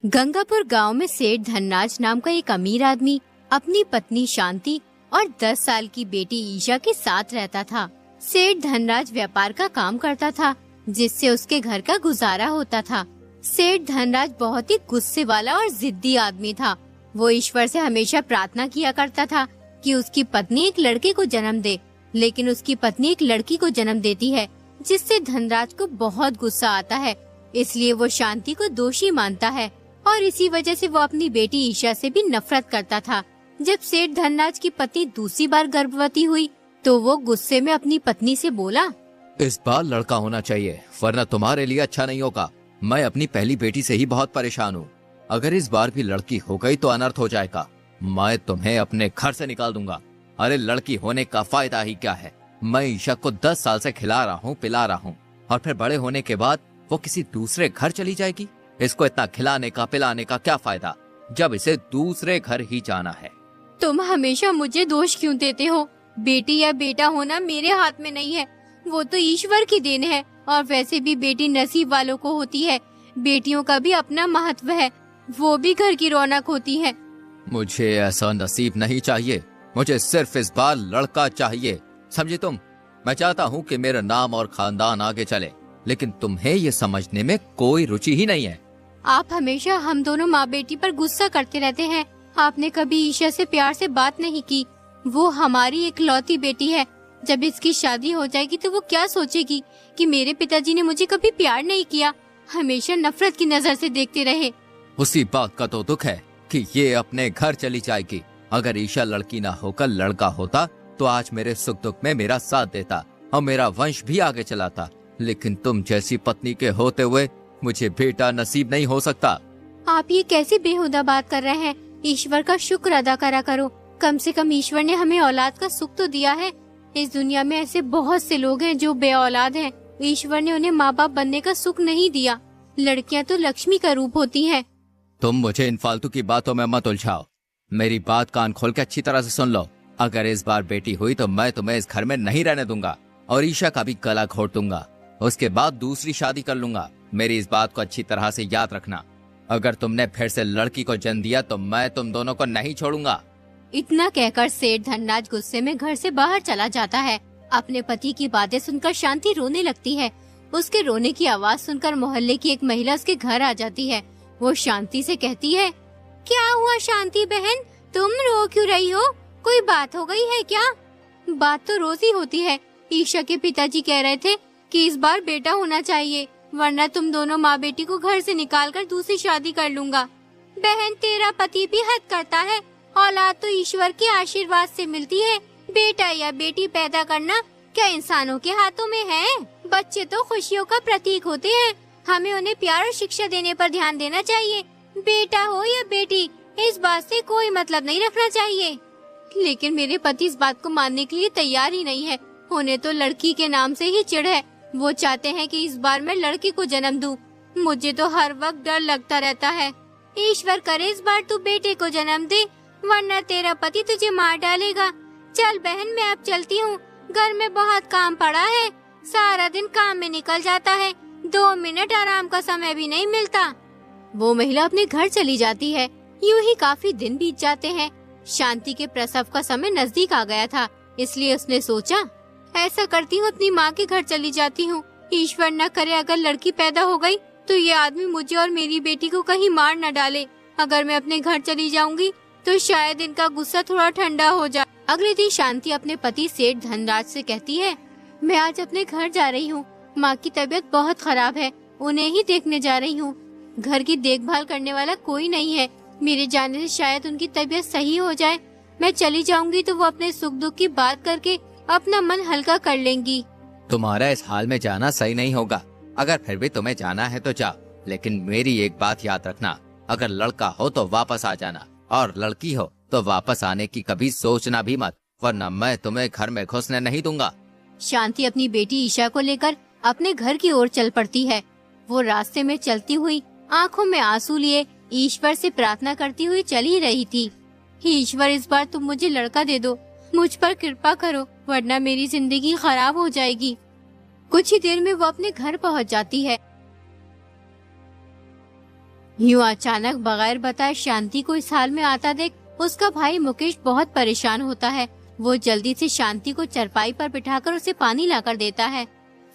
गंगापुर गांव में सेठ धनराज नाम का एक अमीर आदमी अपनी पत्नी शांति और 10 साल की बेटी ईशा के साथ रहता था। सेठ धनराज व्यापार का काम करता था, जिससे उसके घर का गुजारा होता था। सेठ धनराज बहुत ही गुस्से वाला और जिद्दी आदमी था। वो ईश्वर से हमेशा प्रार्थना किया करता था कि उसकी पत्नी एक लड़के को जन्म दे, लेकिन उसकी पत्नी एक लड़की को जन्म देती है, जिससे धनराज को बहुत गुस्सा आता है। इसलिए वो शांति को दोषी मानता है और इसी वजह से वो अपनी बेटी ईशा से भी नफरत करता था। जब सेठ धनराज की पत्नी दूसरी बार गर्भवती हुई तो वो गुस्से में अपनी पत्नी से बोला, इस बार लड़का होना चाहिए, वरना तुम्हारे लिए अच्छा नहीं होगा। मैं अपनी पहली बेटी से ही बहुत परेशान हूँ। अगर इस बार भी लड़की हो गई तो अनर्थ हो जाएगा। मैं तुम्हें अपने घर से निकाल दूंगा। अरे लड़की होने का फायदा ही क्या है? मैं ईशा को 10 साल से खिला रहा हूँ, पिला रहा हूँ, और फिर बड़े होने के बाद वो किसी दूसरे घर चली जाएगी। इसको इतना खिलाने का पिलाने का क्या फायदा, जब इसे दूसरे घर ही जाना है। तुम हमेशा मुझे दोष क्यों देते हो? बेटी या बेटा होना मेरे हाथ में नहीं है, वो तो ईश्वर की देन है। और वैसे भी बेटी नसीब वालों को होती है। बेटियों का भी अपना महत्व है, वो भी घर की रौनक होती है। मुझे ऐसा नसीब नहीं चाहिए, मुझे सिर्फ इस बार लड़का चाहिए, समझे तुम? मैं चाहता हूँ कि मेरा नाम और खानदान आगे चले, लेकिन तुम्हें ये समझने में कोई रुचि ही नहीं है। आप हमेशा हम दोनों माँ बेटी पर गुस्सा करते रहते हैं। आपने कभी ईशा से प्यार से बात नहीं की। वो हमारी इकलौती बेटी है। जब इसकी शादी हो जाएगी तो वो क्या सोचेगी कि मेरे पिताजी ने मुझे कभी प्यार नहीं किया, हमेशा नफरत की नजर से देखते रहे। उसी बात का तो दुख है कि ये अपने घर चली जाएगी। अगर ईशा लड़की ना होकर लड़का होता तो आज मेरे सुख दुख में मेरा साथ देता और मेरा वंश भी आगे चलाता। लेकिन तुम जैसी पत्नी के होते हुए मुझे बेटा नसीब नहीं हो सकता। आप ये कैसी बेहुदा बात कर रहे हैं? ईश्वर का शुक्र अदा करा करो। कम से कम ईश्वर ने हमें औलाद का सुख तो दिया है। इस दुनिया में ऐसे बहुत से लोग हैं जो बे औलाद हैं। ईश्वर ने उन्हें माँ बाप बनने का सुख नहीं दिया। लड़कियाँ तो लक्ष्मी का रूप होती हैं। तुम मुझे इन फालतू की बातों में मत उलझाओ। मेरी बात कान खोल के अच्छी तरह से सुन लो। अगर इस बार बेटी हुई तो मैं तुम्हें इस घर में नहीं रहने दूंगा और ईशा का भी गला घोट दूंगा। उसके बाद दूसरी शादी कर लूंगा। मेरी इस बात को अच्छी तरह से याद रखना। अगर तुमने फिर से लड़की को जन्म दिया तो मैं तुम दोनों को नहीं छोड़ूंगा। इतना कहकर सेठ धनराज गुस्से में घर से बाहर चला जाता है। अपने पति की बातें सुनकर शांति रोने लगती है। उसके रोने की आवाज सुनकर मोहल्ले की एक महिला उसके घर आ जाती है। वो शांति से कहती है, क्या हुआ शांति बहन, तुम रो क्यों रही हो? कोई बात हो गई है क्या? बात तो रोज ही होती है। ईशा के पिताजी कह रहे थे कि इस बार बेटा होना चाहिए, वरना तुम दोनों माँ बेटी को घर से निकालकर दूसरी शादी कर लूंगा। बहन तेरा पति भी हद करता है। औलाद तो ईश्वर के आशीर्वाद से मिलती है। बेटा या बेटी पैदा करना क्या इंसानों के हाथों में है? बच्चे तो खुशियों का प्रतीक होते हैं। हमें उन्हें प्यार और शिक्षा देने पर ध्यान देना चाहिए। बेटा हो या बेटी, इस बात से कोई मतलब नहीं रखना चाहिए। लेकिन मेरे पति इस बात को मानने के लिए तैयार ही नहीं है। उन्हें तो लड़की के नाम से ही चिढ़ है। वो चाहते हैं कि इस बार मैं लड़की को जन्म दूं। मुझे तो हर वक्त डर लगता रहता है। ईश्वर करे इस बार तू बेटे को जन्म दे, वरना तेरा पति तुझे मार डालेगा। चल बहन मैं अब चलती हूँ, घर में बहुत काम पड़ा है। सारा दिन काम में निकल जाता है, 2 मिनट आराम का समय भी नहीं मिलता। वो महिला अपने घर चली जाती है। यूं ही काफी दिन बीत जाते हैं। शांति के प्रसव का समय नजदीक आ गया था, इसलिए उसने सोचा, ऐसा करती हूँ अपनी माँ के घर चली जाती हूँ। ईश्वर न करे अगर लड़की पैदा हो गई तो ये आदमी मुझे और मेरी बेटी को कहीं मार न डाले। अगर मैं अपने घर चली जाऊंगी तो शायद इनका गुस्सा थोड़ा ठंडा हो जाए। अगले दिन शांति अपने पति सेठ धनराज से कहती है, मैं आज अपने घर जा रही हूँ। माँ की तबीयत बहुत खराब है, उन्हें ही देखने जा रही हूँ। घर की देखभाल करने वाला कोई नहीं है। मेरे जाने से शायद उनकी तबीयत सही हो जाए। मैं चली जाऊंगी तो वो अपने सुख दुख की बात करके अपना मन हल्का कर लेंगी। तुम्हारा इस हाल में जाना सही नहीं होगा। अगर फिर भी तुम्हें जाना है तो जाओ, लेकिन मेरी एक बात याद रखना, अगर लड़का हो तो वापस आ जाना, और लड़की हो तो वापस आने की कभी सोचना भी मत, वरना मैं तुम्हें घर में घुसने नहीं दूंगा। शांति अपनी बेटी ईशा को लेकर अपने घर की ओर चल पड़ती है। वो रास्ते में चलती हुई आंखों में आंसू लिए ईश्वर से प्रार्थना करती हुई चली रही थी। ईश्वर इस बार तुम मुझे लड़का दे दो, मुझ पर कृपा करो, वरना मेरी जिंदगी खराब हो जाएगी। कुछ ही देर में वो अपने घर पहुंच जाती है। यूँ अचानक बगैर बताए शांति को इस हाल में आता देख उसका भाई मुकेश बहुत परेशान होता है। वो जल्दी से शांति को चरपाई पर बिठाकर उसे पानी लाकर देता है।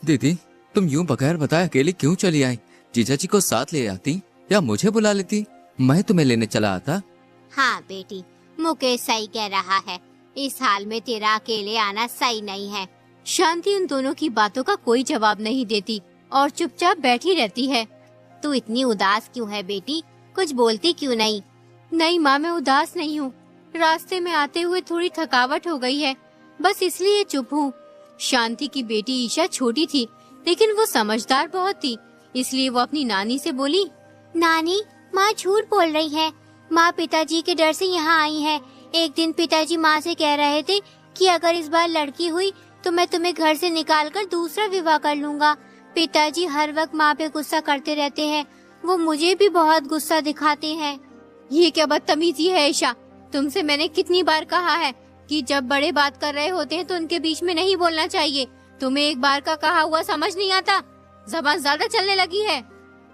दीदी, तुम यूं बगैर बताए अकेले क्यों चली आई? जीजा जी को साथ ले आती या मुझे बुला लेती, मैं तुम्हें लेने चला आता। हाँ बेटी, मुकेश सही कह रहा है, इस हाल में तेरा अकेले आना सही नहीं है। शांति उन दोनों की बातों का कोई जवाब नहीं देती और चुपचाप बैठी रहती है। तू इतनी उदास क्यों है बेटी, कुछ बोलती क्यों नहीं? नहीं माँ, मैं उदास नहीं हूँ, रास्ते में आते हुए थोड़ी थकावट हो गई है, बस इसलिए चुप हूँ। शांति की बेटी ईशा छोटी थी लेकिन वो समझदार बहुत थी, इसलिए वो अपनी नानी से बोली, नानी, माँ झूठ बोल रही है। माँ पिताजी के डर से यहाँ आई है। एक दिन पिताजी माँ से कह रहे थे कि अगर इस बार लड़की हुई तो मैं तुम्हें घर से निकालकर दूसरा विवाह कर लूँगा। पिताजी हर वक्त माँ पे गुस्सा करते रहते हैं, वो मुझे भी बहुत गुस्सा दिखाते हैं। ये क्या बदतमीजी है ईशा, तुमसे मैंने कितनी बार कहा है कि जब बड़े बात कर रहे होते हैं तो उनके बीच में नहीं बोलना चाहिए। तुम्हें एक बार का कहा हुआ समझ नहीं आता, ज़बान ज्यादा चलने लगी है।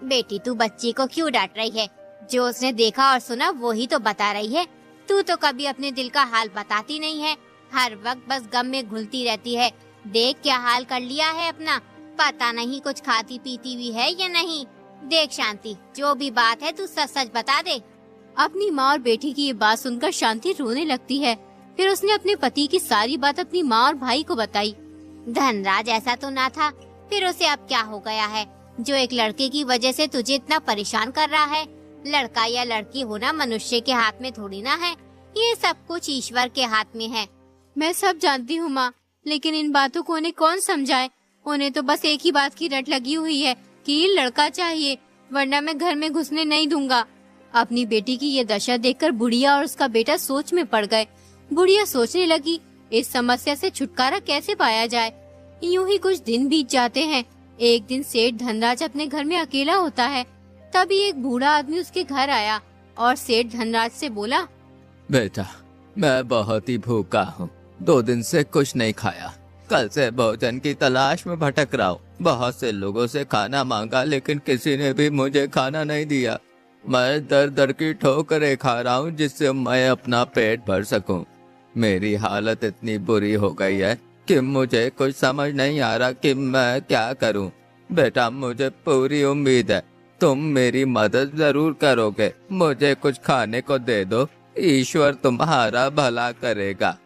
बेटी, तू बच्ची को क्यों डांट रही है? जो उसने देखा और सुना वो ही तो बता रही है। तू तो कभी अपने दिल का हाल बताती नहीं है, हर वक्त बस गम में घुलती रहती है। देख क्या हाल कर लिया है अपना, पता नहीं कुछ खाती पीती हुई है या नहीं। देख शांति, जो भी बात है तू सच सच बता दे। अपनी माँ और बेटी की ये बात सुनकर शांति रोने लगती है। फिर उसने अपने पति की सारी बात अपनी माँ और भाई को बताई। धनराज ऐसा तो ना था, फिर उसे अब क्या हो गया है जो एक लड़के की वजह से तुझे इतना परेशान कर रहा है? लड़का या लड़की होना मनुष्य के हाथ में थोड़ी ना है, ये सब कुछ ईश्वर के हाथ में है। मैं सब जानती हूँ माँ, लेकिन इन बातों को उन्हें कौन समझाए? उन्हें तो बस एक ही बात की रट लगी हुई है कि लड़का चाहिए, वरना मैं घर में घुसने नहीं दूंगा। अपनी बेटी की ये दशा देखकर बुढ़िया और उसका बेटा सोच में पड़ गए। बुढ़िया सोचने लगी, इस समस्या से छुटकारा कैसे पाया जाए। यूं ही कुछ दिन बीत जाते हैं। एक दिन सेठ धनराज अपने घर में अकेला होता है। तभी एक बूढ़ा आदमी उसके घर आया और सेठ धनराज से बोला, बेटा, मैं बहुत ही भूखा हूँ, 2 दिन से कुछ नहीं खाया। कल से भोजन की तलाश में भटक रहा हूँ। बहुत से लोगों से खाना मांगा लेकिन किसी ने भी मुझे खाना नहीं दिया। मैं दर दर की ठोकरें खा रहा हूँ जिससे मैं अपना पेट भर सकूं। मेरी हालत इतनी बुरी हो गई है कि मुझे कुछ समझ नहीं आ रहा कि मैं क्या करूं। बेटा, मुझे पूरी उम्मीद है तुम मेरी मदद जरूर करोगे। मुझे कुछ खाने को दे दो, ईश्वर तुम्हारा भला करेगा।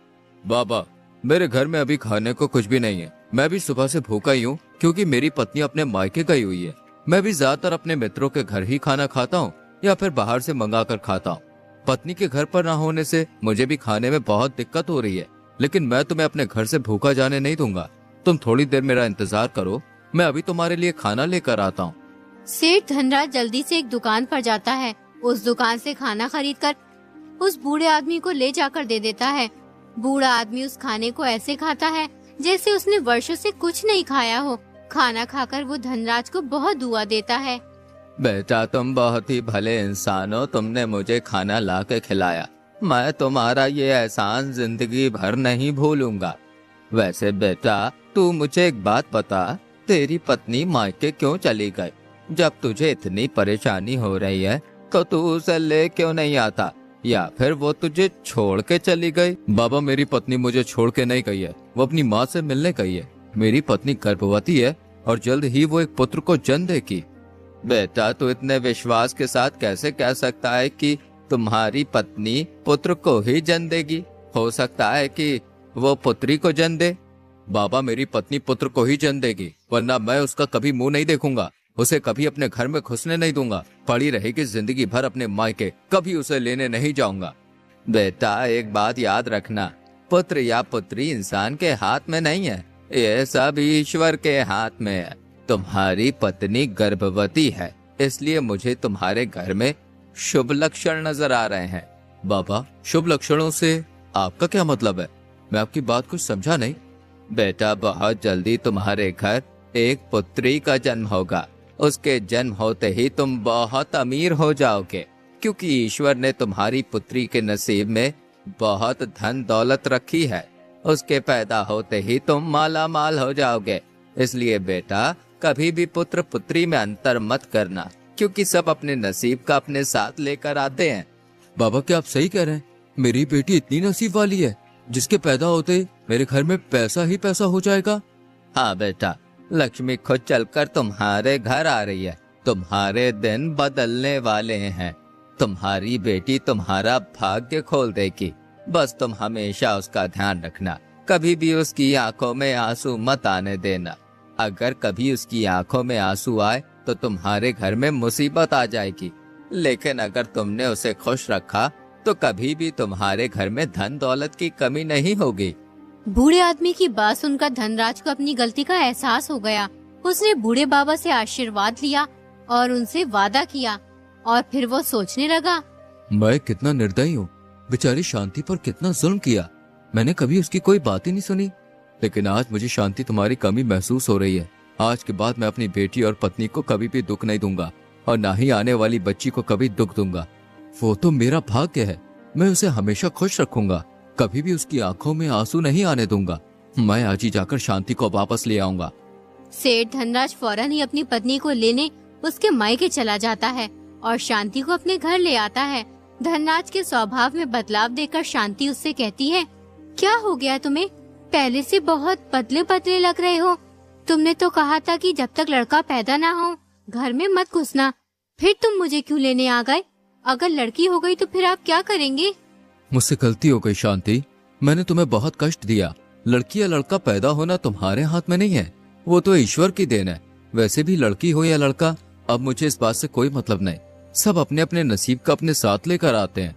बाबा, मेरे घर में अभी खाने को कुछ भी नहीं है। मैं भी सुबह से भूखा ही हूँ क्योंकि मेरी पत्नी अपने मायके गई हुई है। मैं भी ज्यादातर अपने मित्रों के घर ही खाना खाता हूँ या फिर बाहर से मंगा कर खाता हूँ। पत्नी के घर पर ना होने से मुझे भी खाने में बहुत दिक्कत हो रही है, लेकिन मैं तुम्हें अपने घर से भूखा जाने नहीं दूंगा। तुम थोड़ी देर मेरा इंतजार करो, मैं अभी तुम्हारे लिए खाना लेकर आता हूँ। सेठ धनराज जल्दी से एक दुकान पर जाता है। उस दुकान से खाना खरीदकर उस बूढ़े आदमी को ले जाकर दे देता है। बूढ़ा आदमी उस खाने को ऐसे खाता है जैसे उसने वर्षों से कुछ नहीं खाया हो। खाना खाकर वो धनराज को बहुत दुआ देता है। बेटा, तुम बहुत ही भले इंसान हो, तुमने मुझे खाना ला के खिलाया। मैं तुम्हारा ये एहसान जिंदगी भर नहीं भूलूंगा। वैसे बेटा, तू मुझे एक बात बता, तेरी पत्नी मायके क्यों चली गई? जब तुझे इतनी परेशानी हो रही है तो तू उसे ले क्यों नहीं आता, या फिर वो तुझे छोड़ के चली गई? बाबा, मेरी पत्नी मुझे छोड़ के नहीं गई है, वो अपनी माँ से मिलने गई है। मेरी पत्नी गर्भवती है और जल्द ही वो एक पुत्र को जन्म देगी। बेटा, तू इतने विश्वास के साथ कैसे कह सकता है कि तुम्हारी पत्नी पुत्र को ही जन्म देगी? हो सकता है कि वो पुत्री को जन्म दे। बाबा, मेरी पत्नी पुत्र को ही जन्म देगी, वरना मैं उसका कभी मुंह नहीं देखूंगा, उसे कभी अपने घर में घुसने नहीं दूंगा। पड़ी रहेगी जिंदगी भर अपने मायके, कभी उसे लेने नहीं जाऊंगा। बेटा, एक बात याद रखना, पुत्र या पुत्री इंसान के हाथ में नहीं है, ये सब ईश्वर के हाथ में है। तुम्हारी पत्नी गर्भवती है, इसलिए मुझे तुम्हारे घर में शुभ लक्षण नजर आ रहे हैं। बाबा, शुभ लक्षणों से आपका क्या मतलब है? मैं आपकी बात कुछ समझा नहीं। बेटा, बहुत जल्दी तुम्हारे घर एक पुत्री का जन्म होगा। उसके जन्म होते ही तुम बहुत अमीर हो जाओगे, क्योंकि ईश्वर ने तुम्हारी पुत्री के नसीब में बहुत धन दौलत रखी है। उसके पैदा होते ही तुम माला माल हो जाओगे। इसलिए बेटा, कभी भी पुत्र पुत्री में अंतर मत करना। क्योंकि सब अपने नसीब का अपने साथ लेकर आते हैं। बाबा क्या आप सही कह रहे हैं? मेरी बेटी इतनी नसीब वाली है जिसके पैदा होते ही मेरे घर में पैसा ही पैसा हो जाएगा। हाँ बेटा, लक्ष्मी खुद चलकर तुम्हारे घर आ रही है। तुम्हारे दिन बदलने वाले हैं। तुम्हारी बेटी तुम्हारा भाग्य खोल देगी। बस तुम हमेशा उसका ध्यान रखना, कभी भी उसकी आंखों में आंसू मत आने देना। अगर कभी उसकी आंखों में आंसू आए तो तुम्हारे घर में मुसीबत आ जाएगी, लेकिन अगर तुमने उसे खुश रखा तो कभी भी तुम्हारे घर में धन दौलत की कमी नहीं होगी। बूढ़े आदमी की बात सुनकर धनराज को अपनी गलती का एहसास हो गया। उसने बूढ़े बाबा से आशीर्वाद लिया और उनसे वादा किया और फिर वो सोचने लगा, मैं कितना निर्दयी हूँ, बेचारी शांति पर कितना जुल्म किया। मैंने कभी उसकी कोई बात ही नहीं सुनी, लेकिन आज मुझे शांति तुम्हारी कमी महसूस हो रही है। आज के बाद मैं अपनी बेटी और पत्नी को कभी भी दुख नहीं दूंगा और ना ही आने वाली बच्ची को कभी दुख दूंगा। वो तो मेरा भाग्य है, मैं उसे हमेशा खुश रखूंगा, कभी भी उसकी आंखों में आंसू नहीं आने दूंगा। मैं आज ही जाकर शांति को वापस ले आऊंगा। सेठ धनराज फौरन ही अपनी पत्नी को लेने उसके मायके चला जाता है और शांति को अपने घर ले आता है। धनराज के स्वभाव में बदलाव देखकर शांति उससे कहती है, क्या हो गया तुम्हें? पहले से बहुत पतले पतले लग रहे हो। तुमने तो कहा था कि जब तक लड़का पैदा ना हो घर में मत घुसना, फिर तुम मुझे क्यों लेने आ गए? अगर लड़की हो गई तो फिर आप क्या करेंगे? मुझसे गलती हो गई शांति, मैंने तुम्हें बहुत कष्ट दिया। लड़की या लड़का पैदा होना तुम्हारे हाथ में नहीं है, वो तो ईश्वर की देन है। वैसे भी लड़की हो या लड़का, अब मुझे इस बात से कोई मतलब नहीं। सब अपने अपने नसीब का अपने साथ लेकर आते हैं।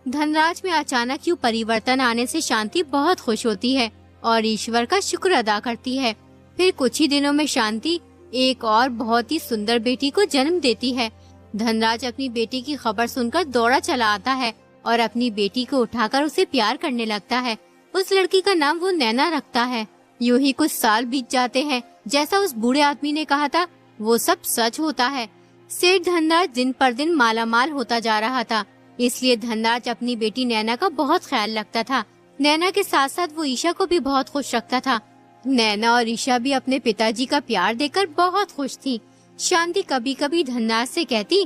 धनराज में अचानक यूं परिवर्तन आने से शांति बहुत खुश होती है और ईश्वर का शुक्र अदा करती है। फिर कुछ ही दिनों में शांति एक और बहुत ही सुंदर बेटी को जन्म देती है। धनराज अपनी बेटी की खबर सुनकर दौड़ा चला आता है और अपनी बेटी को उठाकर उसे प्यार करने लगता है। उस लड़की का नाम वो नैना रखता है। यूं ही कुछ साल बीत जाते हैं। जैसा उस बूढ़े आदमी ने कहा था वो सब सच होता है। सेठ धनराज दिन पर दिन मालामाल होता जा रहा था, इसलिए धनराज अपनी बेटी नैना का बहुत ख्याल रखता था। नैना के साथ साथ वो ईशा को भी बहुत खुश रखता था। नैना और ईशा भी अपने पिताजी का प्यार देखकर बहुत खुश थी। शांति कभी कभी धनराज से कहती,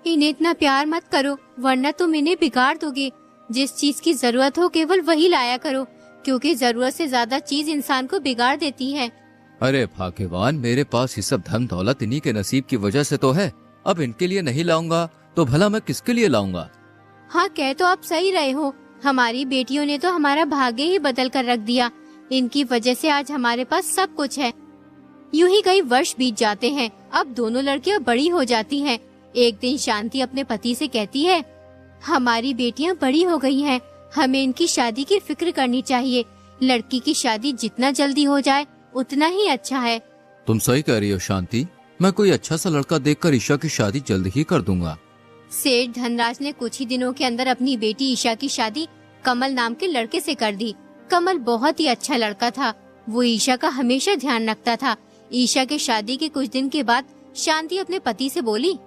इन्हें इतना प्यार मत करो वरना तुम इन्हें बिगाड़ दोगे। जिस चीज की जरूरत हो केवल वही लाया करो, क्योंकि जरूरत से ज्यादा चीज इंसान को बिगाड़ देती है। अरे भाग्यवान, मेरे पास ये सब धन दौलत इन्हीं के नसीब की वजह से तो है। अब इनके लिए नहीं लाऊंगा तो भला मैं किसके लिए लाऊंगा? हाँ, कह तो आप सही रहे हो। हमारी बेटियों ने तो हमारा भाग्य ही बदल कर रख दिया। इनकी वजह से आज हमारे पास सब कुछ है। यूं ही कई वर्ष बीत जाते हैं। अब दोनों लड़कियां बड़ी हो जाती हैं। एक दिन शांति अपने पति से कहती है, हमारी बेटियां बड़ी हो गई हैं, हमें इनकी शादी की फिक्र करनी चाहिए। लड़की की शादी जितना जल्दी हो जाए उतना ही अच्छा है। तुम सही कह रही हो शांति, मैं कोई अच्छा सा लड़का देखकर ईशा की शादी जल्द ही कर दूंगा। सेठ धनराज ने कुछ ही दिनों के अंदर अपनी बेटी ईशा की शादी कमल नाम के लड़के से कर दी। कमल बहुत ही अच्छा लड़का था। वो ईशा का हमेशा ध्यान रखता था। ईशा के शादी के कुछ दिन के बाद शांति अपने पति से बोली,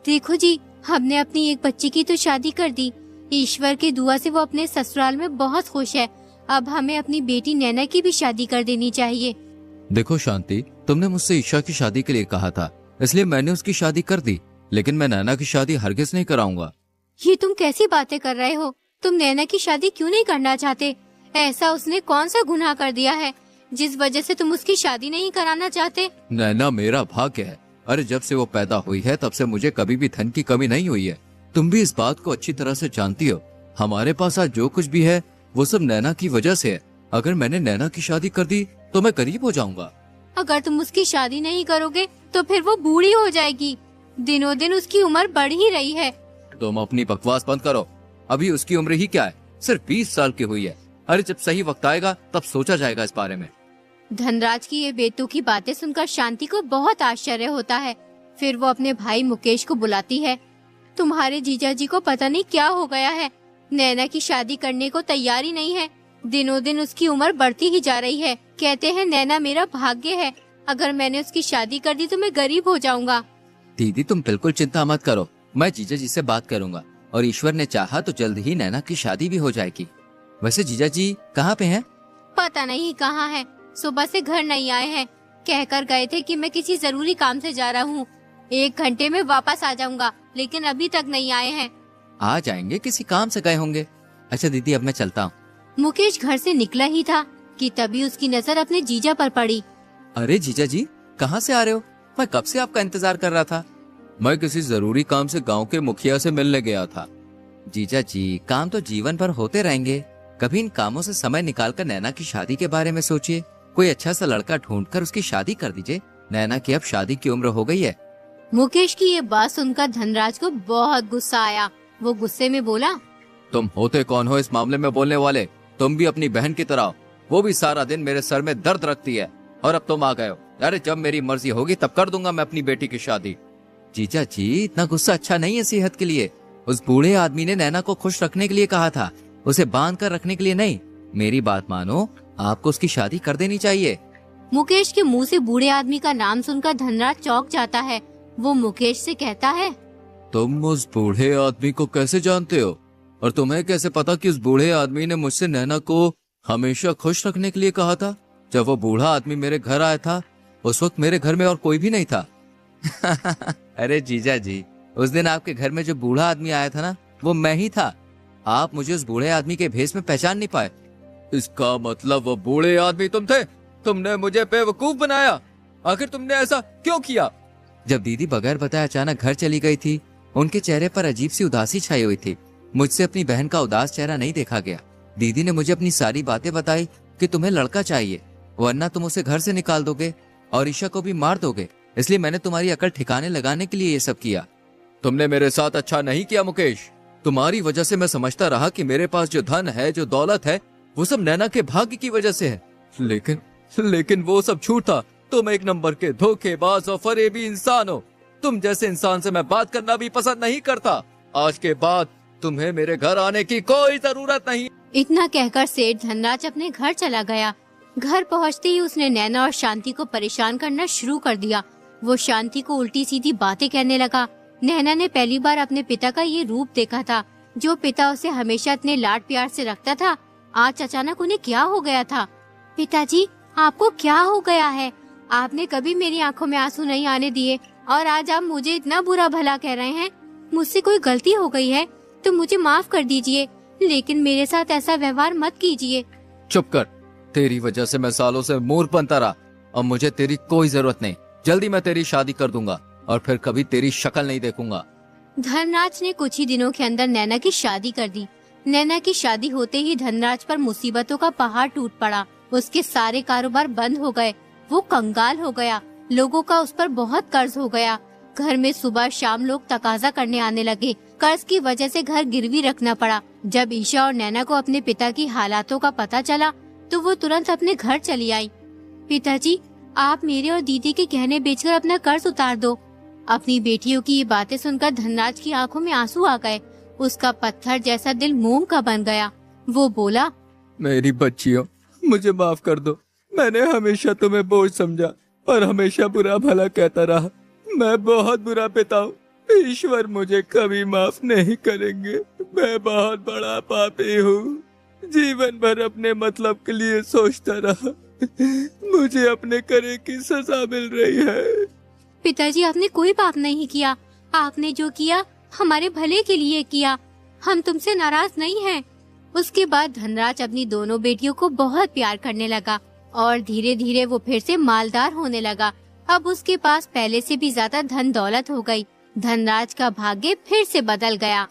देखो जी, हमने अपनी एक बच्ची की तो शादी कर दी। ईश्वर की दुआ से वो अपने ससुराल में बहुत खुश है। अब हमें अपनी बेटी नैना की भी शादी कर देनी चाहिए। देखो शांति, तुमने मुझसे ईशा की शादी के लिए कहा था, इसलिए मैंने उसकी शादी कर दी, लेकिन मैं नैना की शादी हरगिज नहीं कराऊंगा। ये तुम कैसी बातें कर रहे हो? तुम नैना की शादी क्यों नहीं करना चाहते? ऐसा उसने कौन सा गुनाह कर दिया है जिस वजह से तुम उसकी शादी नहीं कराना चाहते? नैना मेरा भाग्य है। अरे जब से वो पैदा हुई है तब से मुझे कभी भी धन की कमी नहीं हुई है। तुम भी इस बात को अच्छी तरह से जानती हो। हमारे पास आज जो कुछ भी है वो सब नैना की वजह से है। अगर मैंने नैना की शादी कर दी तो मैं गरीब हो जाऊंगा। अगर तुम उसकी शादी नहीं करोगे तो फिर वो बूढ़ी हो जाएगी। दिनों दिन उसकी उम्र बढ़ ही रही है। तुम अपनी बकवास बंद करो। अभी उसकी उम्र ही क्या है, सिर्फ 20 साल की हुई है। अरे जब सही वक्त आएगा तब सोचा जाएगा इस बारे में। धनराज की ये बेतुकी बातें सुनकर शांति को बहुत आश्चर्य होता है। फिर वो अपने भाई मुकेश को बुलाती है। तुम्हारे जीजाजी को पता नहीं क्या हो गया है, नैना की शादी करने को तैयार ही नहीं है। दिनों दिन उसकी उम्र बढ़ती ही जा रही है। कहते हैं नैना मेरा भाग्य है, अगर मैंने उसकी शादी कर दी तो मैं गरीब हो जाऊंगा। दीदी तुम बिल्कुल चिंता मत करो, मैं जीजा जी से बात करूंगा और ईश्वर ने चाहा तो जल्द ही नैना की शादी भी हो जाएगी। वैसे जीजा जी कहाँ पे हैं? पता नहीं कहाँ है, सुबह से घर नहीं आए हैं। कहकर गए थे कि मैं किसी जरूरी काम से जा रहा हूँ। 1 घंटे में वापस आ जाऊंगा, लेकिन अभी तक नहीं आए हैं। आ जाएंगे, किसी काम से गए होंगे। अच्छा दीदी, अब मैं चलता हूँ। मुकेश घर से निकला ही था कि तभी उसकी नजर अपने जीजा पर पड़ी। अरे जीजा जी, कहाँ से आ रहे हो? मैं कब से आपका इंतजार कर रहा था। मैं किसी जरूरी काम से गांव के मुखिया से मिलने गया था। जीजा जी, काम तो जीवन भर होते रहेंगे, कभी इन कामों से समय निकालकर नैना की शादी के बारे में सोचिए। कोई अच्छा सा लड़का ढूंढकर उसकी शादी कर दीजिए। नैना की अब शादी की उम्र हो गई है। मुकेश की ये बात सुनकर धनराज को बहुत गुस्सा आया। वो गुस्से में बोला, तुम होते कौन हो इस मामले में बोलने वाले? तुम भी अपनी बहन की तरह, वो भी सारा दिन मेरे सर में दर्द रखती है, और अब तुम आ गए हो। अरे जब मेरी मर्जी होगी तब कर दूंगा मैं अपनी बेटी की शादी। जीजा जी, इतना गुस्सा अच्छा नहीं है सेहत के लिए। उस बूढ़े आदमी ने नैना को खुश रखने के लिए कहा था, उसे बांध कर रखने के लिए नहीं। मेरी बात मानो, आपको उसकी शादी कर देनी चाहिए। मुकेश के मुंह से बूढ़े आदमी का नाम सुनकर धनराज चौंक जाता है। वो मुकेश से कहता है, तुम उस बूढ़े आदमी को कैसे जानते हो? और तुम्हें कैसे पता कि उस बूढ़े आदमी ने मुझसे नैना को हमेशा खुश रखने के लिए कहा था? जब वो बूढ़ा आदमी मेरे घर आया था, उस वक्त मेरे घर में और कोई भी नहीं था। अरे जीजा जी, उस दिन आपके घर में जो बूढ़ा आदमी आया था ना, वो मैं ही था। आप मुझे उस बूढ़े आदमी के भेष में पहचान नहीं पाए। इसका मतलब वो बूढ़े आदमी तुम थे? तुमने मुझे बेवकूफ बनाया। आखिर तुमने ऐसा क्यों किया? जब दीदी बगैर बताए अचानक घर चली गई थी, उनके चेहरे पर अजीब सी उदासी छाई हुई थी। मुझसे अपनी बहन का उदास चेहरा नहीं देखा गया। दीदी ने मुझे अपनी सारी बातें बताई कि तुम्हें लड़का चाहिए, वरना तुम उसे घर से निकाल दोगे और ईशा को भी मार दोगे। इसलिए मैंने तुम्हारी अकल ठिकाने लगाने के लिए ये सब किया। तुमने मेरे साथ अच्छा नहीं किया मुकेश। तुम्हारी वजह से मैं समझता रहा कि मेरे पास जो धन है, जो दौलत है, वो सब नैना के भाग्य की वजह से है। लेकिन वो सब झूठ था। तुम एक नंबर के धोखेबाज और फरेबी इंसान हो। तुम जैसे इंसान से मैं बात करना भी पसंद नहीं करता। आज के बाद तुम्हें मेरे घर आने की कोई जरूरत नहीं। इतना कहकर सेठ धनराज अपने घर चला गया। घर पहुंचते ही उसने नैना और शांति को परेशान करना शुरू कर दिया। वो शांति को उल्टी सीधी बातें कहने लगा। नैना ने पहली बार अपने पिता का ये रूप देखा था। जो पिता उसे हमेशा इतने लाड प्यार से रखता था, आज अचानक उन्हें क्या हो गया था? पिताजी, आपको क्या हो गया है? आपने कभी मेरी आंखों में आंसू नहीं आने दिए और आज आप मुझे इतना बुरा भला कह रहे हैं। मुझसे कोई गलती हो गई है तो मुझे माफ कर दीजिए, लेकिन मेरे साथ ऐसा व्यवहार मत कीजिए। चुप कर। तेरी वजह से मैं सालों से मूर्ख बनता रहा। अब मुझे तेरी कोई जरूरत नहीं। जल्दी मैं तेरी शादी कर दूंगा और फिर कभी तेरी शक्ल नहीं देखूंगा। धनराज ने कुछ ही दिनों के अंदर नैना की शादी कर दी। नैना की शादी होते ही धनराज पर मुसीबतों का पहाड़ टूट पड़ा। उसके सारे कारोबार बंद हो गए। वो कंगाल हो गया। लोगों का उस पर बहुत कर्ज हो गया। घर में सुबह शाम लोग तकाजा करने आने लगे। कर्ज की वजह से घर गिरवी रखना पड़ा। जब ईशा और नैना को अपने पिता की हालातों का पता चला तो वो तुरंत अपने घर चली आई। पिताजी, आप मेरे और दीदी के गहने बेचकर अपना कर्ज उतार दो। अपनी बेटियों की ये बातें सुनकर धनराज की आंखों में आंसू आ गए। उसका पत्थर जैसा दिल मोम का बन गया। वो बोला, मेरी बच्चियों, मुझे माफ कर दो। मैंने हमेशा तुम्हें बोझ समझा और हमेशा बुरा भला कहता रहा। मैं बहुत बुरा पिता हूँ। ईश्वर मुझे कभी माफ नहीं करेंगे। मैं बहुत बड़ा पापी हूँ। जीवन भर अपने मतलब के लिए सोचता रहा। मुझे अपने करे की सजा मिल रही है। पिताजी, आपने कोई पाप नहीं किया। आपने जो किया हमारे भले के लिए किया। हम तुमसे नाराज नहीं हैं। उसके बाद धनराज अपनी दोनों बेटियों को बहुत प्यार करने लगा और धीरे धीरे वो फिर से मालदार होने लगा। अब उसके पास पहले से भी ज्यादा धन दौलत हो गई। धनराज का भाग्य फिर से बदल गया।